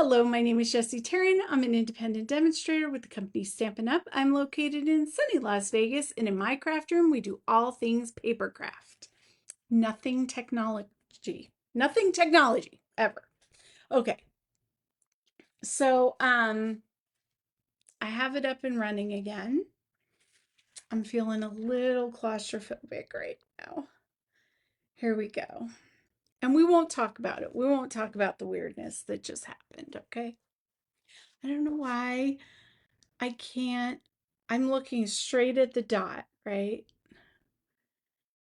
Hello, my name is Jessie Taryn. I'm an independent demonstrator with the company Stampin' Up. I'm located in sunny Las Vegas, and in my craft room, we do all things paper craft. Nothing technology. Nothing technology ever. Okay. So, I have it up and running again. I'm feeling a little claustrophobic right now. Here we go. And we won't talk about it. We won't talk about the weirdness that just happened, okay? I don't know why I can't. I'm looking straight at the dot, right?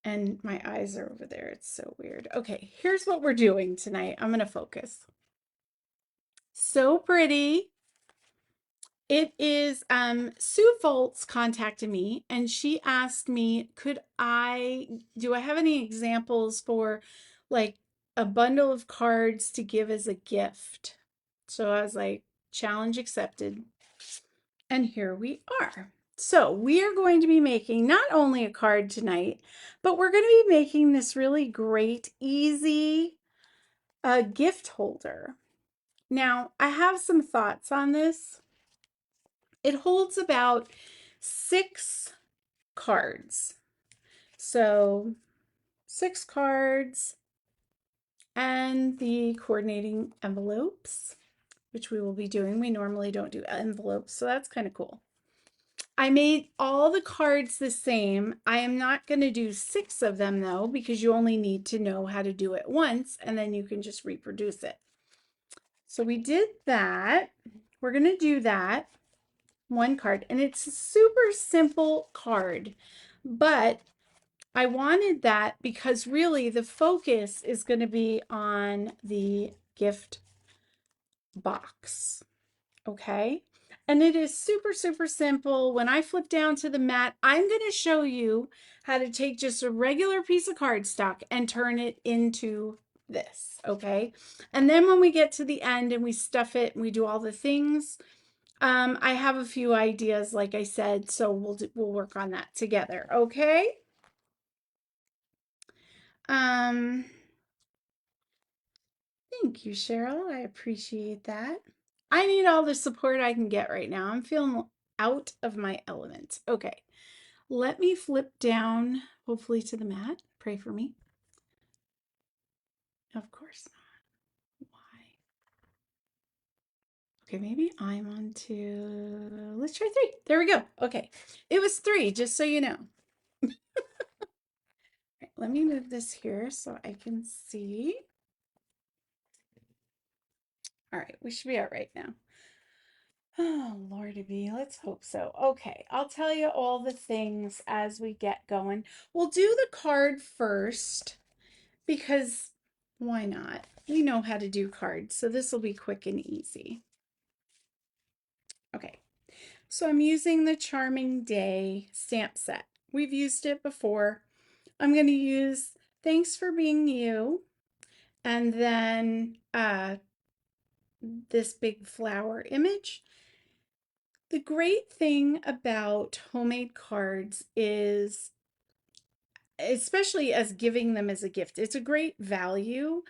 And my eyes are over there. It's so weird. Okay, here's what we're doing tonight. I'm going to focus. So pretty. It is Sue Foltz contacted me and she asked me, do I have any examples for like a bundle of cards to give as a gift? So I was like, challenge accepted. And here we are. So we are going to be making not only a card tonight, but we're going to be making this really great, easy gift holder. Now, I have some thoughts on this. It holds about 6 cards. So 6 cards and the coordinating envelopes, which we will be doing. We normally don't do envelopes, so that's kind of cool. I made all the cards the same. I am not going to do 6 of them though, because you only need to know how to do it once and then you can just reproduce it. So we did that. We're going to do that one card, and it's a super simple card, but I wanted that because really the focus is going to be on the gift box. Okay. And it is super, super simple. When I flip down to the mat, I'm going to show you how to take just a regular piece of cardstock and turn it into this. Okay. And then when we get to the end and we stuff it and we do all the things, I have a few ideas, like I said, so we'll work on that together. Okay. Um, Thank you, Cheryl. I appreciate that. I need all the support I can get right now. I'm feeling out of my element. Okay, let me flip down, hopefully to the mat. Pray for me. Of course not. Why? Okay, maybe I'm on to, let's try 3. There we go. Okay, it was 3, just so you know. Right, let me move this here so I can see. All right, we should be all right now. Oh, Lordy be, let's hope so. Okay, I'll tell you all the things as we get going. We'll do the card first because why not? We know how to do cards, so this will be quick and easy. Okay, so I'm using the Charming Day stamp set. We've used it before. I'm going to use Thanks for Being You, and then this big flower image. The great thing about homemade cards is, especially as giving them as a gift, it's a great value.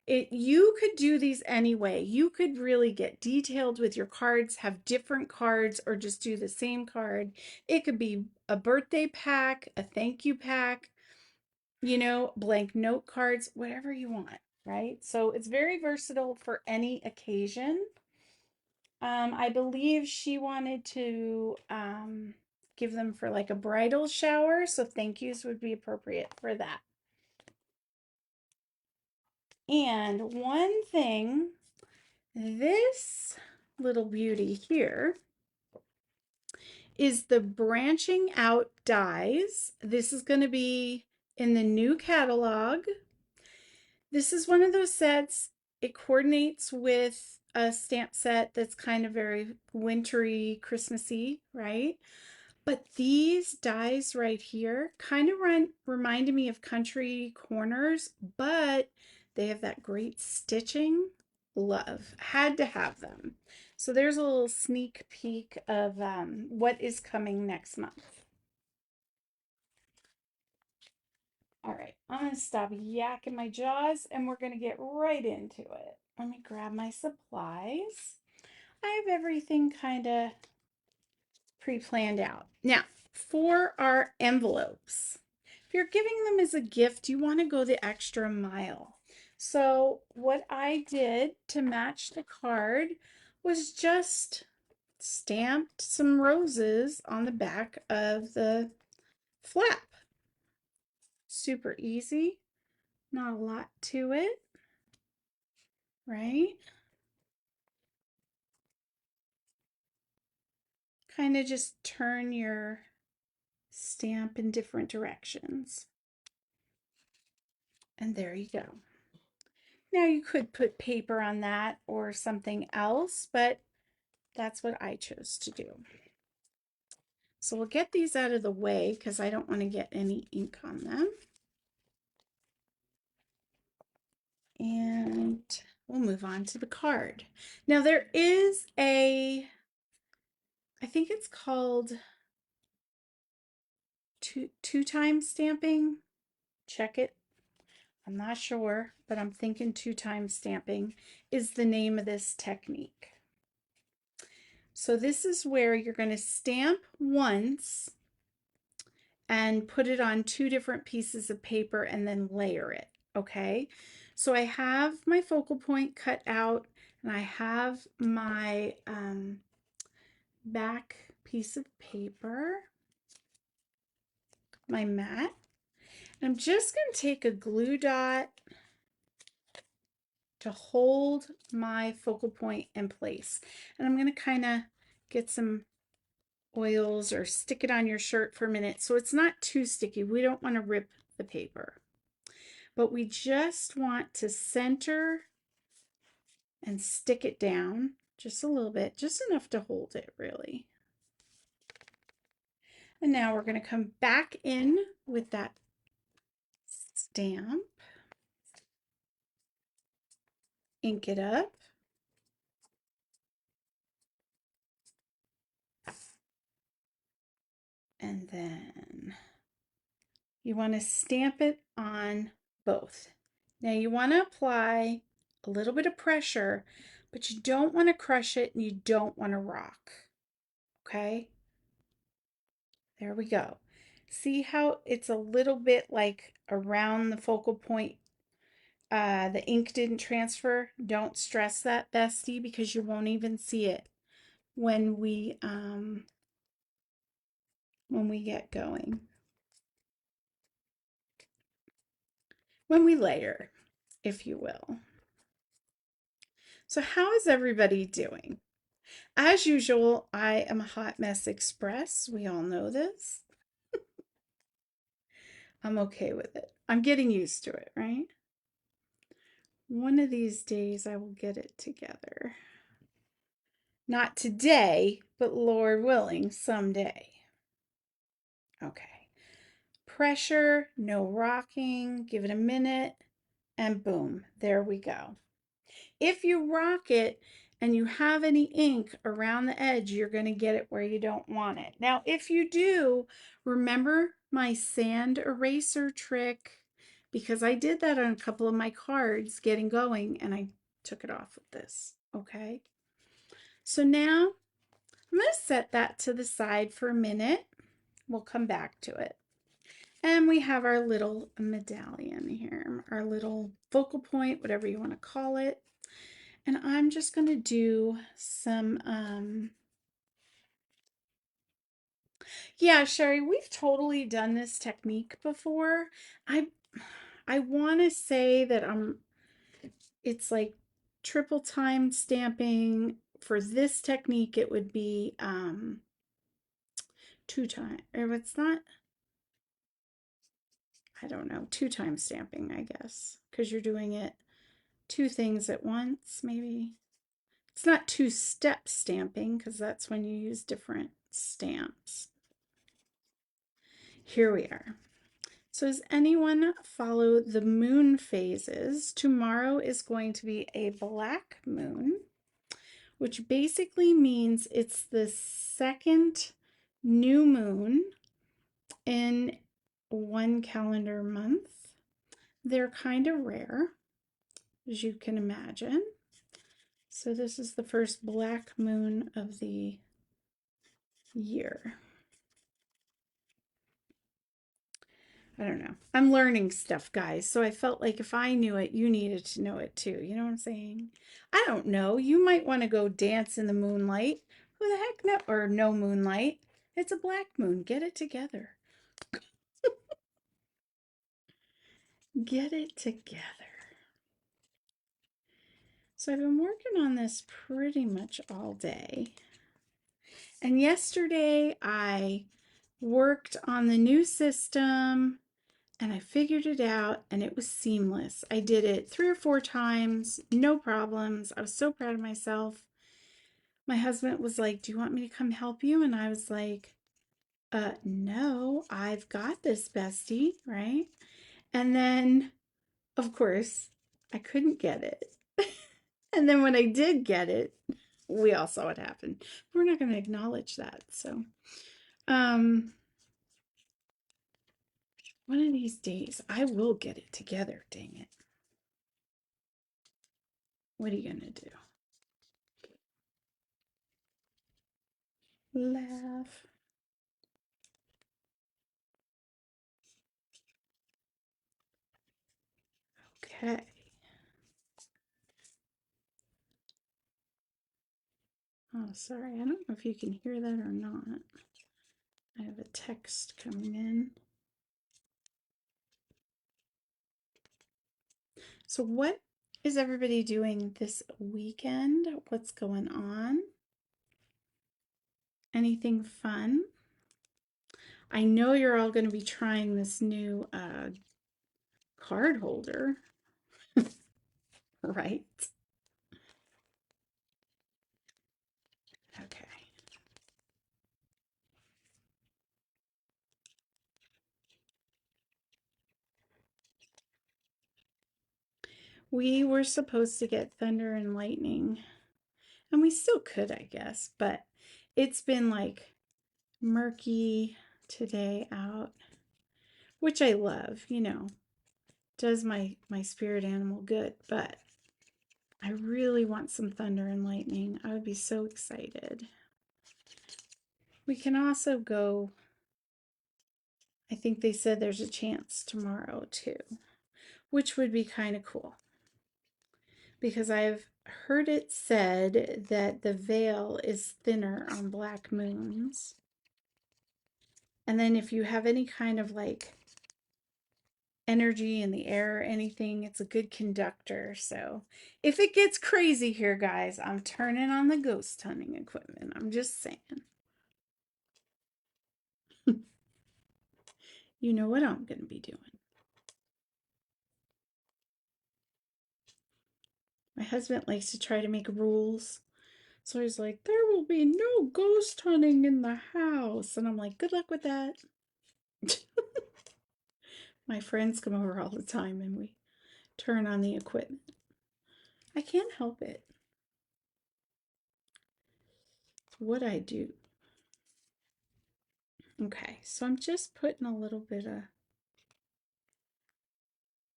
You could do these anyway. You could really get detailed with your cards, have different cards, or just do the same card. It could be a birthday pack, a thank you pack, blank note cards, whatever you want, right? So it's very versatile for any occasion. I believe she wanted to give them for like a bridal shower, so thank yous would be appropriate for that. And one thing, this little beauty here is the branching out dies. This is going to be in the new catalog. This is one of those sets. It coordinates with a stamp set that's kind of very wintry, Christmassy, right? But these dies right here kind of reminded me of Country Corners, but they have that great stitching. Love. Had to have them. So there's a little sneak peek of what is coming next month. All right, I'm going to stop yakking my jaws and we're going to get right into it. let me grab my supplies. I have everything kind of pre-planned out. Now, for our envelopes, if you're giving them as a gift, you want to go the extra mile. So what I did to match the card was just stamped some roses on the back of the flap. Super easy, not a lot to it, right? Kind of just turn your stamp in different directions. And there you go. Now you could put paper on that or something else, but that's what I chose to do. So we'll get these out of the way because I don't want to get any ink on them. And we'll move on to the card. Now there is I think it's called two-time stamping. Check it. I'm not sure, but I'm thinking two-time stamping is the name of this technique. So this is where you're going to stamp once and put it on two different pieces of paper and then layer it, okay? So I have my focal point cut out and I have my back piece of paper, my mat. I'm just going to take a glue dot to hold my focal point in place. And I'm going to kind of get some oils or stick it on your shirt for a minute so it's not too sticky. We don't want to rip the paper. But we just want to center and stick it down just a little bit, just enough to hold it really. And now we're going to come back in with that stamp, ink it up, and then you want to stamp it on both. Now you want to apply a little bit of pressure, but you don't want to crush it and you don't want to rock. Okay? There we go. See how it's a little bit like around the focal point. The ink didn't transfer. Don't stress that, bestie, because you won't even see it when we get going. When we layer, if you will. So how is everybody doing? As usual, I am a hot mess express. We all know this. I'm okay with it. I'm getting used to it, right? One of these days I will get it together. Not today, but Lord willing, someday. Okay. Pressure, no rocking, give it a minute, and boom, there we go. If you rock it and you have any ink around the edge, you're going to get it where you don't want it. Now, if you do, remember my sand eraser trick, because I did that on a couple of my cards getting going and I took it off with this, okay? So now I'm going to set that to the side for a minute. We'll come back to it. And we have our little medallion here, our little focal point, whatever you want to call it. And I'm just going to do some, yeah, Sherry, we've totally done this technique before. I want to say that it's like triple time stamping. For this technique, it would be two time, or it's not, I don't know, two-time stamping, I guess, because you're doing it two things at once, maybe. It's not two-step stamping because that's when you use different stamps. Here we are. So does anyone follow the moon phases? Tomorrow is going to be a black moon, which basically means it's the second new moon in one calendar month. They're kind of rare, as you can imagine. So this is the first black moon of the year. I don't know. I'm learning stuff, guys. So I felt like if I knew it, you needed to know it too. You know what I'm saying? I don't know. You might want to go dance in the moonlight. Who the heck no? Or no moonlight. It's a black moon. Get it together. Get it together. So I've been working on this pretty much all day. And yesterday I worked on the new system and I figured it out and it was seamless. I did it 3 or 4 times, no problems. I was so proud of myself. My husband was like, "Do you want me to come help you?" And I was like, no, I've got this, bestie, right? And then, of course, I couldn't get it. And then when I did get it, we all saw what happened. We're not going to acknowledge that. So, um, one of these days, I will get it together, dang it. What are you going to do? Laugh. Okay. Oh, sorry. I don't know if you can hear that or not. I have a text coming in. So, what is everybody doing this weekend? What's going on? Anything fun? I know you're all going to be trying this new card holder, right? Okay. We were supposed to get thunder and lightning, and we still could, I guess, but it's been like murky today out, which I love, does my spirit animal good, but I really want some thunder and lightning. I would be so excited. We can also go, I think they said there's a chance tomorrow too, which would be kind of cool because I've heard it said that the veil is thinner on black moons. And then if you have any kind of like energy in the air or anything, it's a good conductor. So if it gets crazy here, guys, I'm turning on the ghost hunting equipment. I'm just saying. You know what I'm going to be doing. My husband likes to try to make rules. So he's like, there will be no ghost hunting in the house. And I'm like, good luck with that. My friends come over all the time and we turn on the equipment. I can't help it. It's what I do. Okay, so I'm just putting a little bit of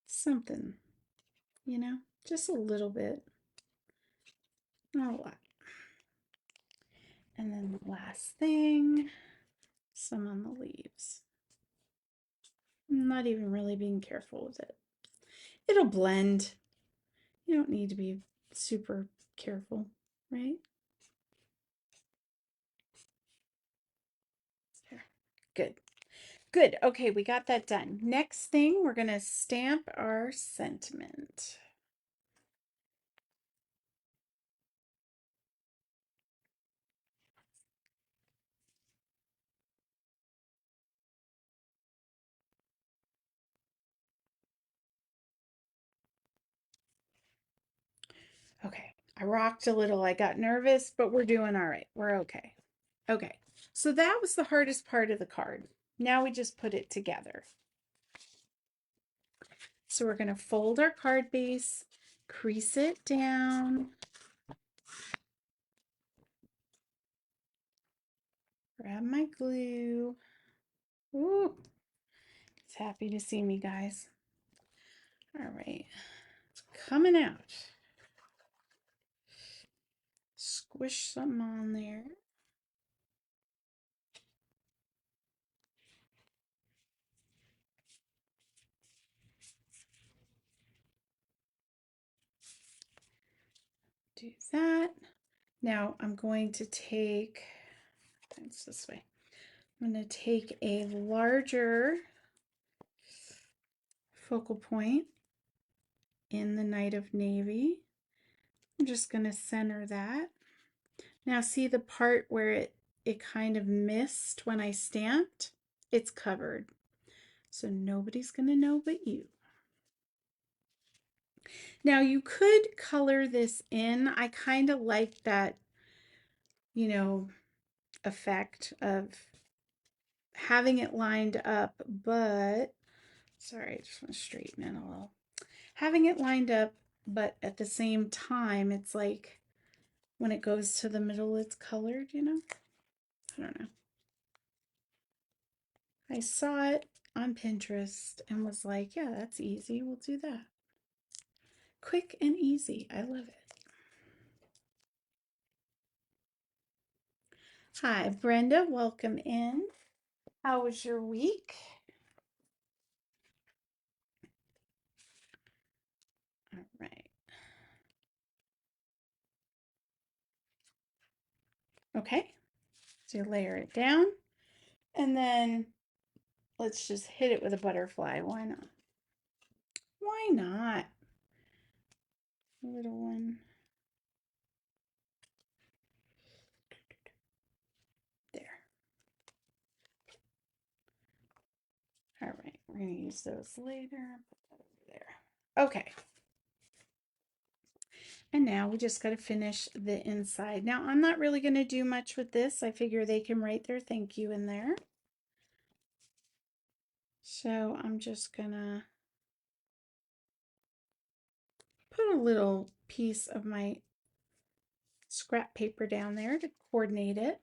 something, just a little bit, not a lot. And then the last thing, some on the leaves. I'm not even really being careful with it. It'll blend. You don't need to be super careful, right? There. Good. Good. Okay, we got that done. Next thing, we're going to stamp our sentiment. Okay, I rocked a little. I got nervous, but we're doing all right. We're okay. Okay, so that was the hardest part of the card. Now we just put it together. So we're going to fold our card base, crease it down, grab my glue. Ooh, it's happy to see me, guys. All right, it's coming out. squish some on there. Do that. Now I'm going to take, it's this way. I'm going to take a larger focal point in the Night of Navy. I'm just going to center that. Now see the part where it kind of missed when I stamped? It's covered. So nobody's going to know but you. Now you could color this in. I kind of like that, you know, effect of having it lined up, but sorry, I just want to straighten it a little. Having it lined up, but at the same time, it's like when it goes to the middle, it's colored, you know? I don't know. I saw it on Pinterest and was like, yeah, that's easy. We'll do that. Quick and easy. I love it. Hi, Brenda. Welcome in. How was your week? All right. Okay. So you layer it down and then let's just hit it with a butterfly. Why not? Why not? A little one. There. All right. We're going to use those later. Put that over there. Okay. And now we just got to finish the inside. Now, I'm not really going to do much with this. I figure they can write their thank you in there. So I'm just going to put a little piece of my scrap paper down there to coordinate it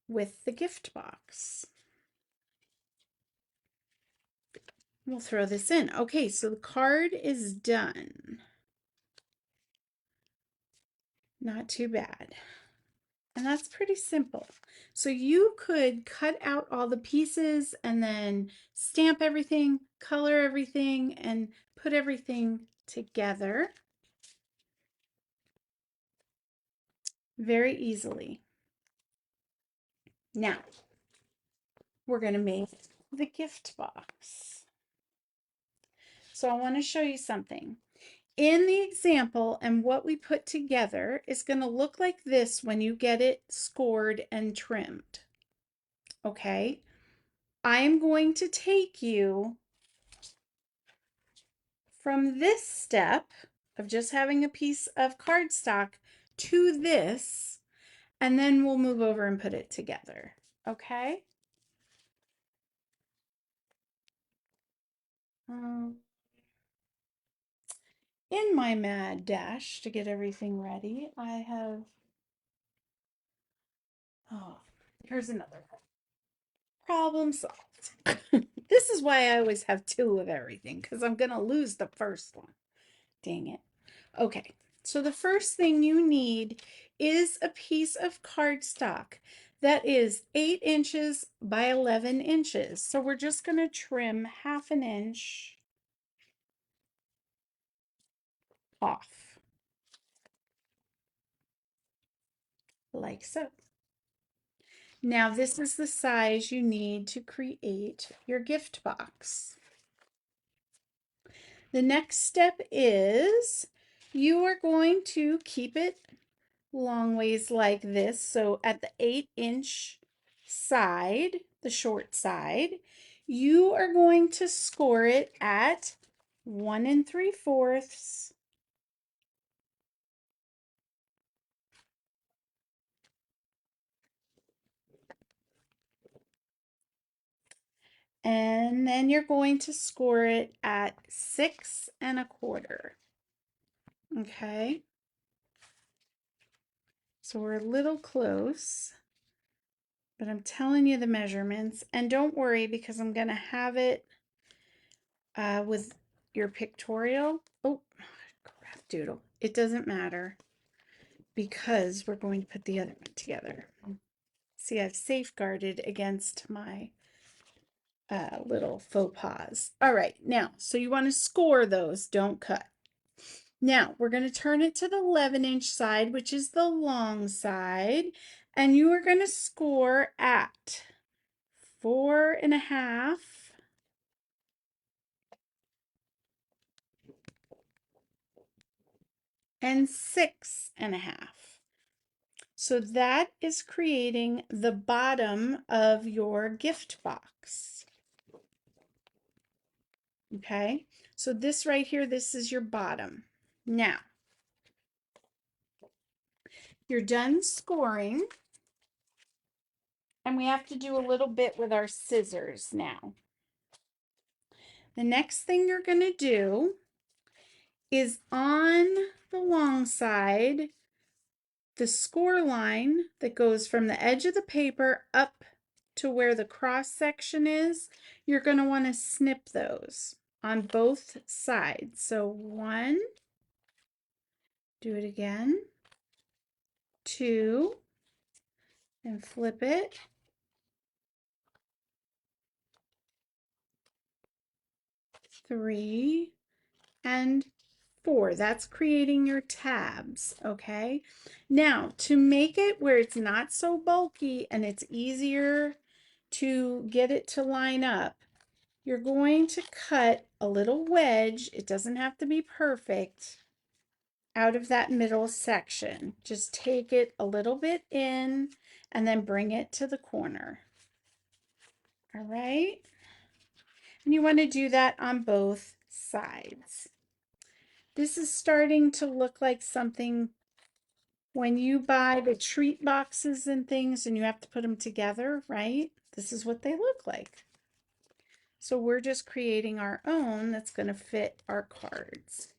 with the gift box. We'll throw this in. Okay, so the card is done. Not too bad. And that's pretty simple. So you could cut out all the pieces and then stamp everything, color everything, and put everything together very easily. Now, we're going to make the gift box. So I want to show you something. In the example, and what we put together is going to look like this when you get it scored and trimmed. Okay? I am going to take you from this step of just having a piece of cardstock to this, and then we'll move over and put it together. Okay? In my mad dash to get everything ready, I have, oh, here's another problem solved. This is why I always have two of everything, because I'm going to lose the first one. Dang it. Okay, so the first thing you need is a piece of cardstock that is 8 inches by 11 inches. So we're just going to trim 1/2 inch off, like so. Now this is the size you need to create your gift box. The next step is you are going to keep it long ways like this. So at the 8-inch side, the short side, you are going to score it at 1 3/4. And then you're going to score it at 6 1/4. Okay. So we're a little close, but I'm telling you the measurements. And don't worry, because I'm going to have it with your pictorial. Oh, crap doodle. It doesn't matter. because we're going to put the other one together. See, I've safeguarded against my little faux pas. All right, now, so you want to score those, don't cut. Now, we're going to turn it to the 11-inch side, which is the long side, and you are going to score at 4.5 and 6.5. So that is creating the bottom of your gift box. Okay, so this right here, this is your bottom. Now, you're done scoring, and we have to do a little bit with our scissors now. The next thing you're going to do is on the long side, the score line that goes from the edge of the paper up to where the cross section is, you're going to want to snip those on both sides. So 1, do it again, 2, and flip it, 3, and 4. That's creating your tabs, okay? Now, to make it where it's not so bulky and it's easier to get it to line up, you're going to cut a little wedge. It doesn't have to be perfect out of that middle section. Just take it a little bit in and then bring it to the corner. All right? And you want to do that on both sides. This is starting to look like something when you buy the treat boxes and things and you have to put them together, right? This is what they look like. So we're just creating our own that's going to fit our cards.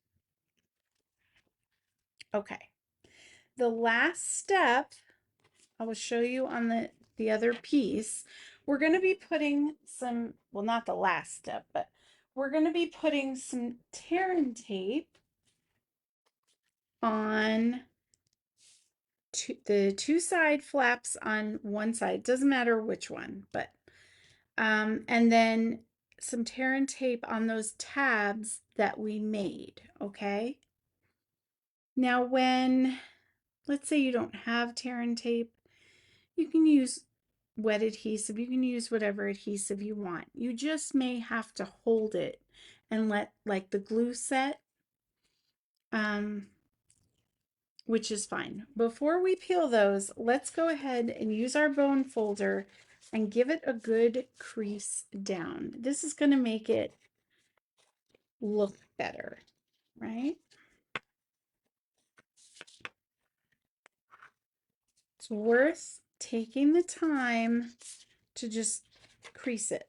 Okay. The last step I will show you on the other piece. We're going to be putting some, well, not the last step, but we're going to be putting some tear and tape on the two side flaps on one side. Doesn't matter which one, but and then some tear and tape on those tabs that we made, okay? Now when, let's say you don't have tear and tape, you can use wet adhesive. You can use whatever adhesive you want. You just may have to hold it and let like the glue set, which is fine. Before we peel those, let's go ahead and use our bone folder and give it a good crease down. This is going to make it look better, right? It's worth taking the time to just crease it.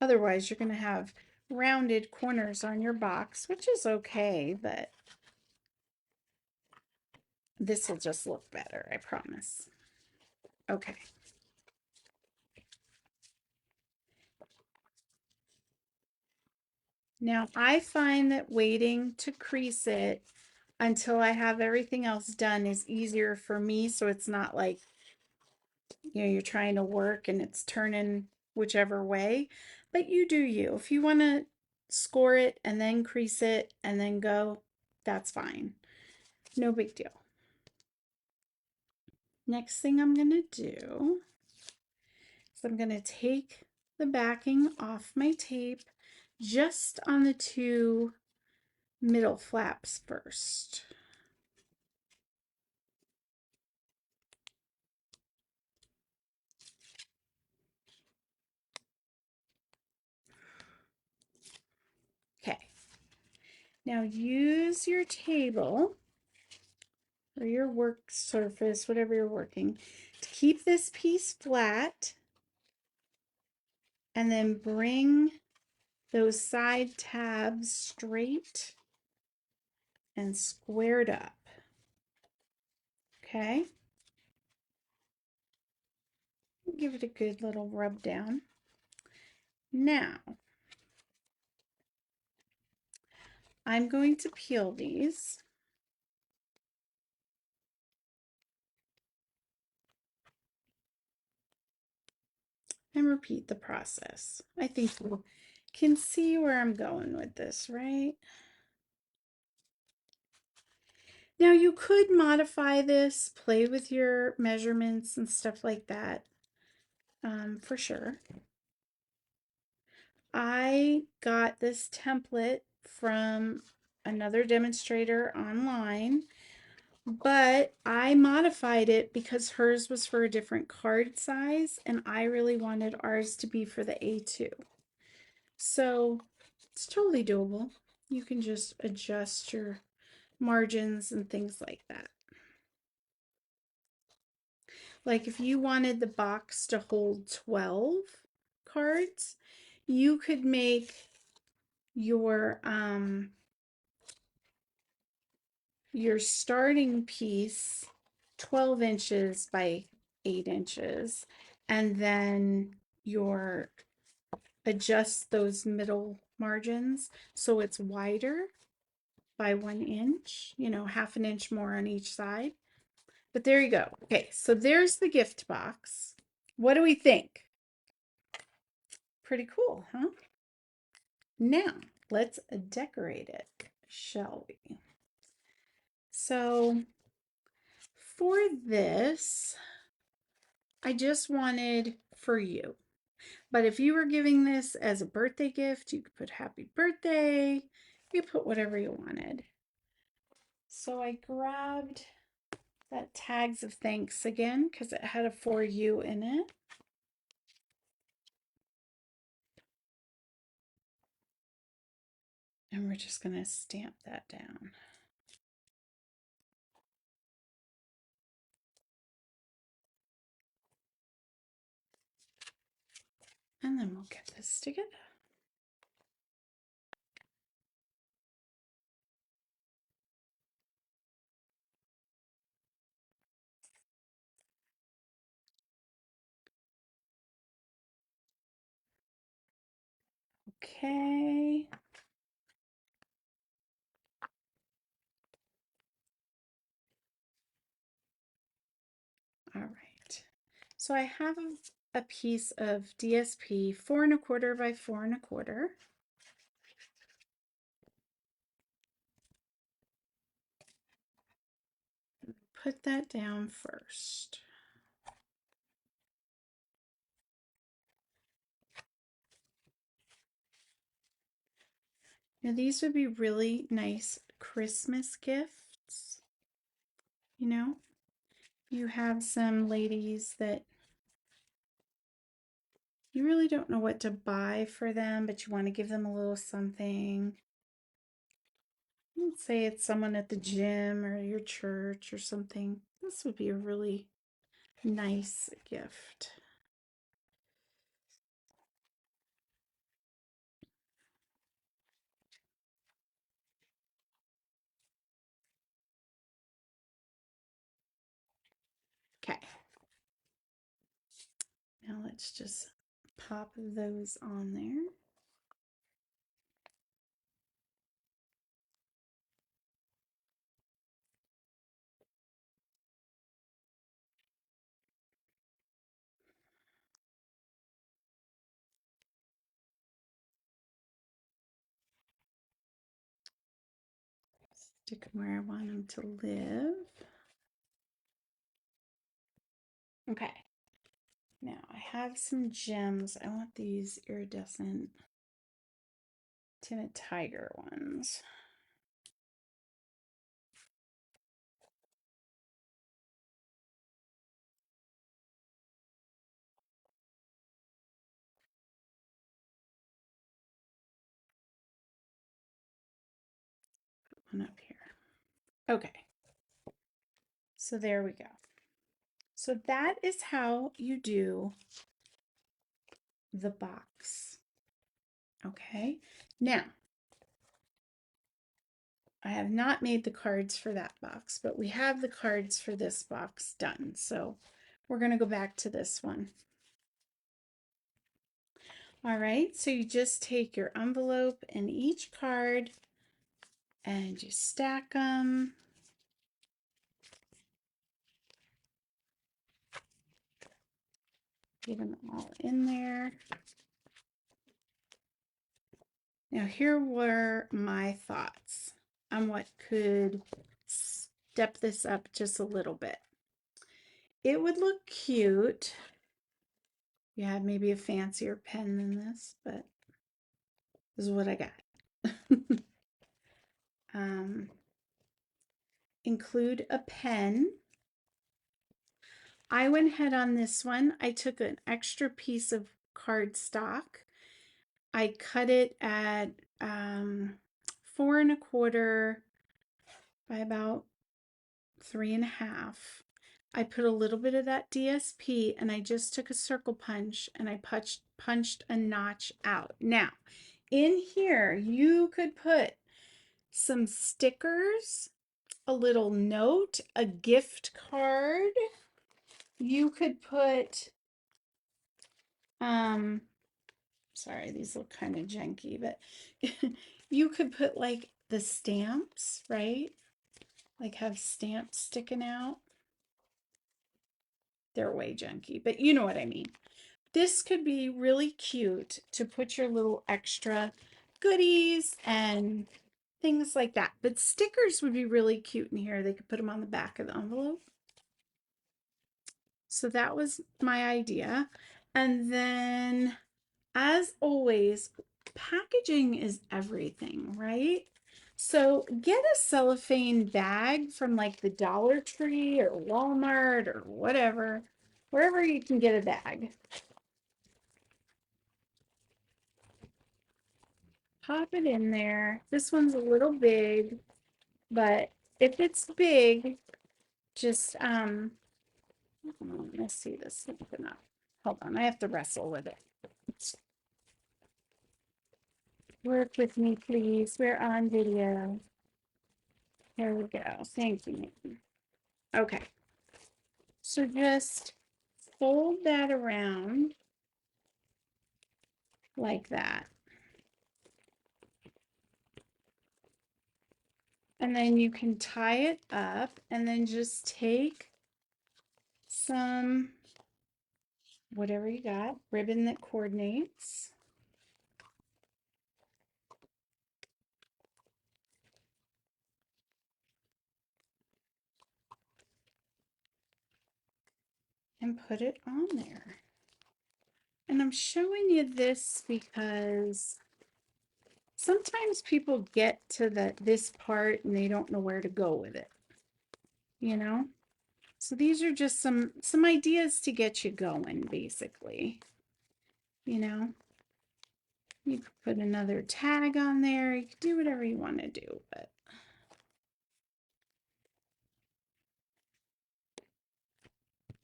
Otherwise, you're going to have rounded corners on your box, which is okay, but this will just look better, I promise. Okay. Now, I find that waiting to crease it until I have everything else done is easier for me, so it's not like, you know, you're trying to work and it's turning whichever way, but you do you. If you want to score it and then crease it and then go, that's fine. No big deal. Next thing I'm going to do is I'm going to take the backing off my tape just on the two middle flaps first. Okay. Now use your table or your work surface, whatever you're working, to keep this piece flat and then bring those side tabs straight and squared up. Okay. Give it a good little rub down. Now, I'm going to peel these. And repeat the process. I think you can see where I'm going with this, right? Now you could modify this, play with your measurements and stuff like that, for sure. I got this template from another demonstrator online, but I modified it because hers was for a different card size and I really wanted ours to be for the A2. So it's totally doable. You can just adjust your margins and things like that. Like if you wanted the box to hold 12 cards, you could make your starting piece 12 inches by 8 inches, and then your adjust those middle margins so it's wider by 1 inch, half an inch more on each side. But there you go. Okay, so there's the gift box. What do we think? Pretty cool, huh? Now, let's decorate it, shall we? So, for this, I just wanted for you. But if you were giving this as a birthday gift, you could put happy birthday. You could put whatever you wanted. So I grabbed that tags of thanks again because it had a for you in it. And we're just going to stamp that down. And then we'll get this together. Okay. All right. So I have a piece of DSP 4 1/4 by 4 1/4. Put that down first. Now these would be really nice Christmas gifts. You have some ladies that you really don't know what to buy for them, but you want to give them a little something. Let's say it's someone at the gym or your church or something. This would be a really nice gift. Okay. Now let's just pop those on there. Stick them where I want them to live. Okay. Now I have some gems. I want these iridescent Timid Tiger ones. Put one up here. Okay. So there we go. So that is how you do the box. Okay. Now, I have not made the cards for that box, but we have the cards for this box done. So we're going to go back to this one. All right, so you just take your envelope and each card and you stack them. Get them all in there. Now, here were my thoughts on what could step this up just a little bit. It would look cute. You had maybe a fancier pen than this, but this is what I got. um, include a pen. I went ahead on this one. I took an extra piece of cardstock. I cut it at 4 1/4 by about 3 1/2. I put a little bit of that DSP and I just took a circle punch and I punched a notch out. Now, in here, you could put some stickers, a little note, a gift card. You could put, sorry, these look kind of janky, but you could put like the stamps, right? Like have stamps sticking out. They're way junky, but you know what I mean. This could be really cute to put your little extra goodies and things like that. But stickers would be really cute in here. They could put them on the back of the envelope. So that was my idea. And then, as always, packaging is everything, right? So get a cellophane bag from like the Dollar Tree or Walmart or whatever, wherever you can get a bag. Pop it in there. This one's a little big, but if it's big, just let's see this. Hold on, I have to wrestle with it. Work with me, please. We're on video. Here we go. Thank you, Nikki. Okay. So just fold that around like that. And then you can tie it up and then just take some, whatever you got, ribbon that coordinates. And put it on there. And I'm showing you this because sometimes people get to this part and they don't know where to go with it, you know? So these are just some ideas to get you going, basically. You know, you could put another tag on there. You could do whatever you want to do, but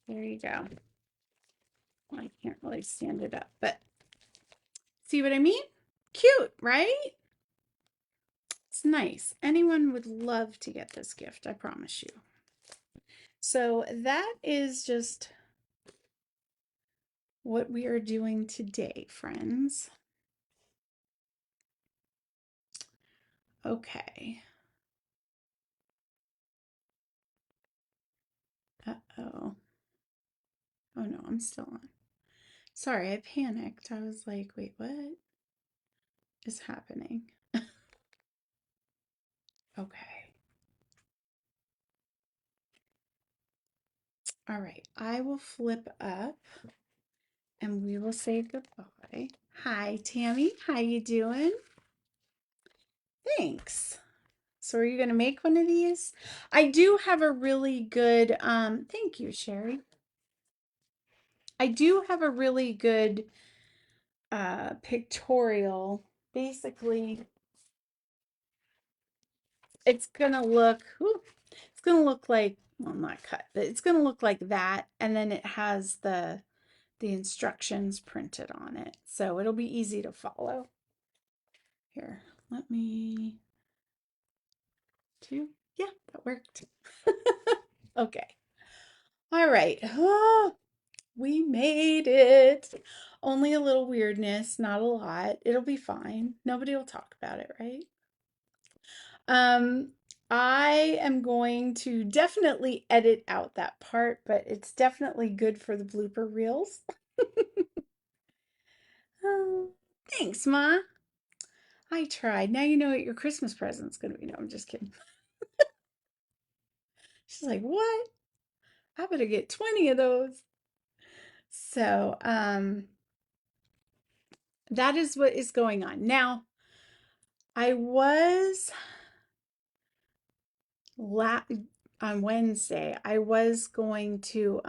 there you go. Well, I can't really stand it up, but see what I mean? Cute, right? It's nice. Anyone would love to get this gift, I promise you. So that is just what we are doing today, friends. Okay. Uh-oh. Oh no, I'm still on. Sorry, I panicked. I was like, wait, what is happening? Okay. All right, I will flip up and we will say goodbye. Hi, Tammy. How you doing? Thanks. So are you going to make one of these? I do have a really good, thank you, Sherry. I do have a really good pictorial. Basically, it's gonna look, it's gonna look like, well, not cut, but it's gonna look like that, and then it has the instructions printed on it, so it'll be easy to follow. Here, let me yeah, that worked. Okay. All right. Oh, we made it. Only a little weirdness, not a lot. It'll be fine. Nobody will talk about it, right? Um, I am going to definitely edit out that part, but it's definitely good for the blooper reels. Oh, thanks, Ma. I tried. Now you know what your Christmas present's gonna be. No, I'm just kidding. She's like, what? I better get 20 of those. So, that is what is going on. Now, I was la on Wednesday, I was going to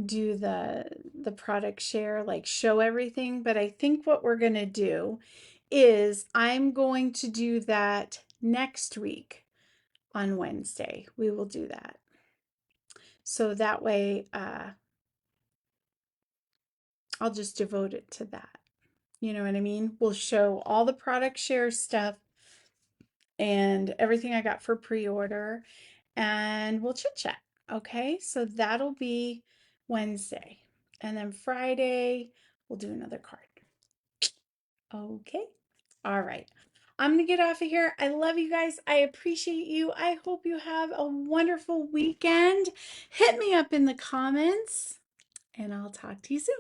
do the product share, like show everything, but I think what we're going to do is I'm going to do that next week on Wednesday. We will do that. So that way I'll just devote it to that. You know what I mean? We'll show all the product share stuff and everything I got for pre-order, and we'll chit chat. Okay, so that'll be Wednesday. And then Friday, we'll do another card. Okay, all right. I'm gonna get off of here. I love you guys. I appreciate you. I hope you have a wonderful weekend. Hit me up in the comments, and I'll talk to you soon.